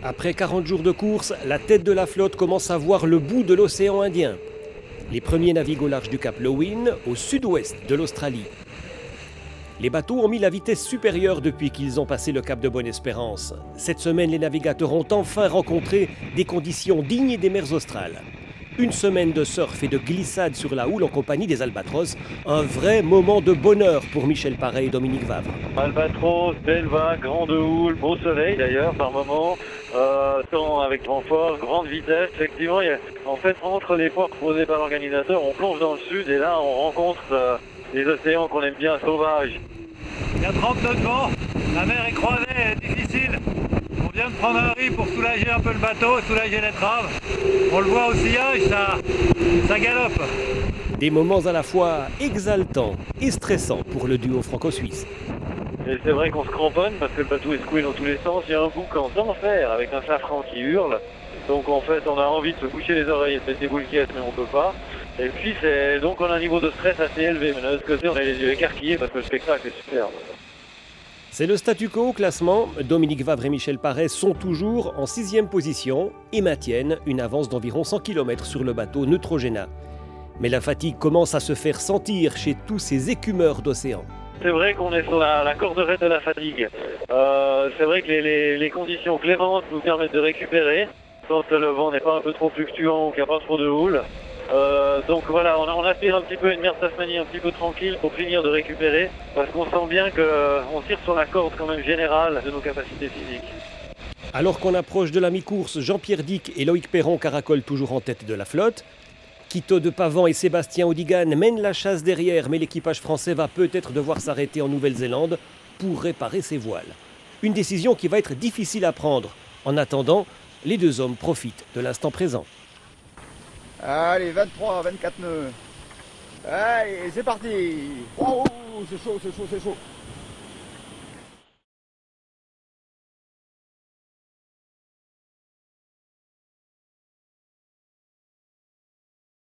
Après 40 jours de course, la tête de la flotte commence à voir le bout de l'océan Indien. Les premiers naviguent au large du cap Lowen, au sud-ouest de l'Australie. Les bateaux ont mis la vitesse supérieure depuis qu'ils ont passé le cap de Bonne-Espérance. Cette semaine, les navigateurs ont enfin rencontré des conditions dignes des mers australes. Une semaine de surf et de glissade sur la houle en compagnie des albatros. Un vrai moment de bonheur pour Michel Paré et Dominique Vavre. Albatros, belle vague, grande houle, beau soleil d'ailleurs par moment, temps avec renfort, grande vitesse. Effectivement, en fait, entre les ports proposés par l'organisateur, on plonge dans le sud et là on rencontre les océans qu'on aime bien, sauvages. Il y a 30 nœuds de vent, la mer est croisée, elle est difficile. On vient de prendre un riz pour soulager un peu le bateau, soulager l'étrave. On le voit au sillage, ça galope. Des moments à la fois exaltants et stressants pour le duo franco-suisse. Et c'est vrai qu'on se cramponne parce que le bateau est secoué dans tous les sens. Il y a un boucan d'enfer avec un safran qui hurle. Donc en fait on a envie de se boucher les oreilles et de mettre des boules mais on peut pas. Et puis donc on a un niveau de stress assez élevé. Mais de l'autre côté on a les yeux écarquillés parce que le spectacle est superbe. C'est le statu quo au classement. Dominique Vavre et Michel Paré sont toujours en 6e position et maintiennent une avance d'environ 100 km sur le bateau Neutrogena. Mais la fatigue commence à se faire sentir chez tous ces écumeurs d'océan. C'est vrai qu'on est sur la corde raide de la fatigue. C'est vrai que les conditions clémentes nous permettent de récupérer quand le vent n'est pas un peu trop fluctuant ou qu'il n'y a pas trop de houle. Donc voilà, on aspire un petit peu une mer Tasmanie un petit peu tranquille pour finir de récupérer parce qu'on sent bien qu'on tire sur la corde quand même générale de nos capacités physiques. Alors qu'on approche de la mi-course, Jean-Pierre Dick et Loïc Perron caracolent toujours en tête de la flotte. Quito de Pavant et Sébastien Odigan mènent la chasse derrière, mais l'équipage français va peut-être devoir s'arrêter en Nouvelle-Zélande pour réparer ses voiles. Une décision qui va être difficile à prendre. En attendant, les deux hommes profitent de l'instant présent. Allez, 23, 24 nœuds. Allez, c'est parti. Oh, c'est chaud, c'est chaud, c'est chaud.